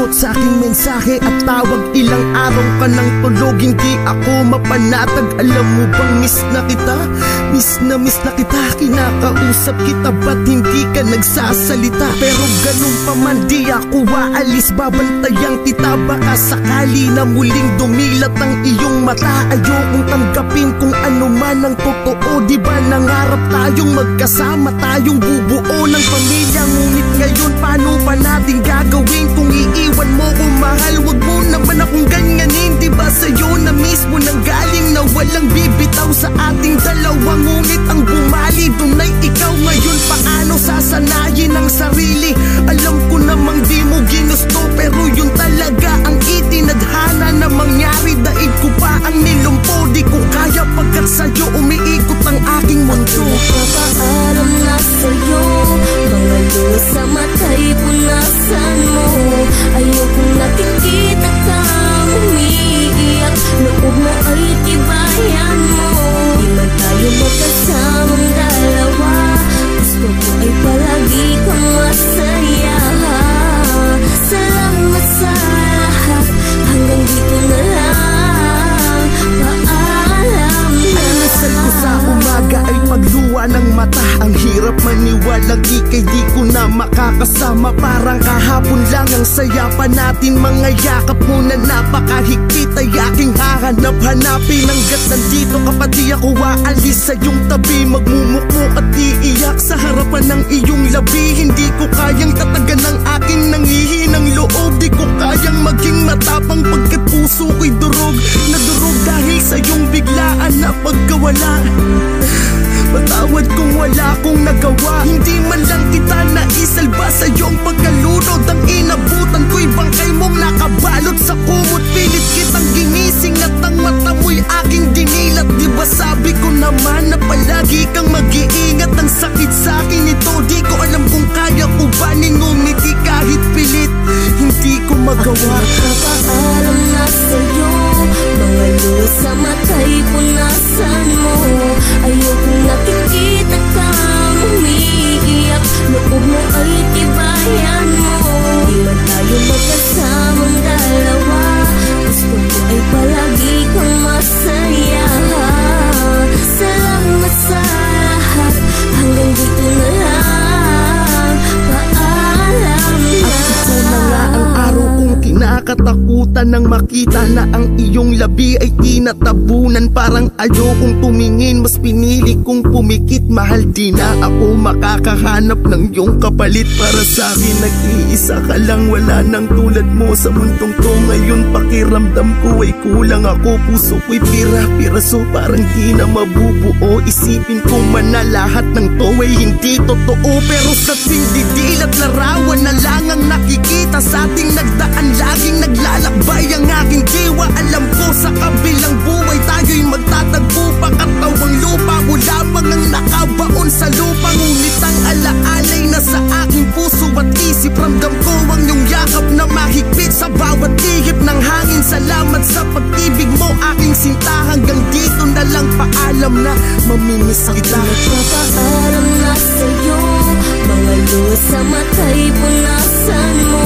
sagot sa aking mensahe at tawag. Ilang araw ka nang tulog, hindi ako mapanatag. Alam mo bang miss na kita? Miss na kita. Kinakausap kita, ba't hindi ka nagsasalita? Pero ganun pa man, di ako waalis. Babantayan kita, baka sakali na muling dumilat ang iyong mata. Ayokong tanggapin kung ano man ang totoo. Di ba nangarap tayong magkasama, tayong bubuo ng pamilya? Ngunit ngayon, paano pa natin gagawin kung iiwan mo ko, mahal? Wag mo naman akong ganyanin. Di ba sa'yo na mismo nang galing na walang bibitaw sa ating dalawa? Ngunit ang bumali dun ay ikaw. Ngayon paano sasanayin ang sarili? Alam ko namang di mo ginusto, pero yun talaga ang itinadhana na mangyari. Daig ko pa ang nilumpo, di ko kaya pagkat sa'yo umiikot ang aking mundo. Papaalam na sa'yo, mga luha sa mata'y punasan mo. Ayokong nakikita kang umiiyak, loob mo ay tibayan mo. Di man tayo magkasamang dalawa, gusto ko ay palagi kang masaya. Salamat sa lahat, hanggang dito na lang. Paalam na. Almusal ko sa umaga ay pagluwa ng mata. Ang hirap maniwalang ika'y di ko na makakasama. Parang kahapon lang ang saya pa natin. Mga yakap mo na napakahigpit ay aking hahanap-hanapin. Hanggat nandito ka pa di ako waalis sa iyong tabi. Magmumukmuk at iiyak sa harapan ng iyong labi. Hindi ko kayang tatagan ng aking nanghihinang loob. Di ko kayang maging matapang pagkat puso ko'y durog na durog dahil sa iyong biglaan na pagkawala. Patawad kung wala akong nagawa, hindi man lang kita naisalba sa iyong pagkalunod. Ang inabutan ko'y bangkay mong nakabalot sa kumot. Pilit kitang ginising at ang mata mo'y aking dinilat. Di ba sabi ko naman na palagi kang mag-iingat? Ang sakit sa akin ito, di ko alam kung kaya ko ba ngumiti kahit pilit. Hindi ko magawa. Papaalam na sa'yo, mga luha sa mata'y punasan mo. Ayokong nakikita kang umiiyak, loob mo ay tibayan mo. Di man tayo magkasamang dalawa, gusto ko ay palagi kang masaya. Salamat sa lahat, hanggang dito na lang. Paalam na. At ito na nga ang araw kong kinakatakutan nang makita na ang iyong labi ay tinatabunan. Parang ayokong tumingin, mas pinili kong pumikit. Mahal, di na ako makakahanap ng iyong kapalit. Para sa akin nag-iisa ka lang, wala nang tulad mo sa mundong to. Ngayon pakiramdam ko ay kulang ako, puso ko'y pira-piraso, parang di na mabubuo. Isipin ko man na lahat ng to ay hindi totoo, pero sa sindidil at larawan na lang ang nakikita sa ating nagdaan. Laging naglalakbay ang aking diwa. Alam ko sa kabilang buhay tayo'y magtatagpo pa. Katawang lupa, mula pang ang nakabaon sa lupa. Ngunit ang alaalay na sa aking puso at isip. Ramdam ko ang iyong yakap na mahigpit sa bawat tihip ng hangin. Salamat sa pag-ibig mo, aking sinta. Hanggang dito na lang, paalam na, mamimiss kita. Papaalam na sa'yo, mga luha sa mata'y punasan mo.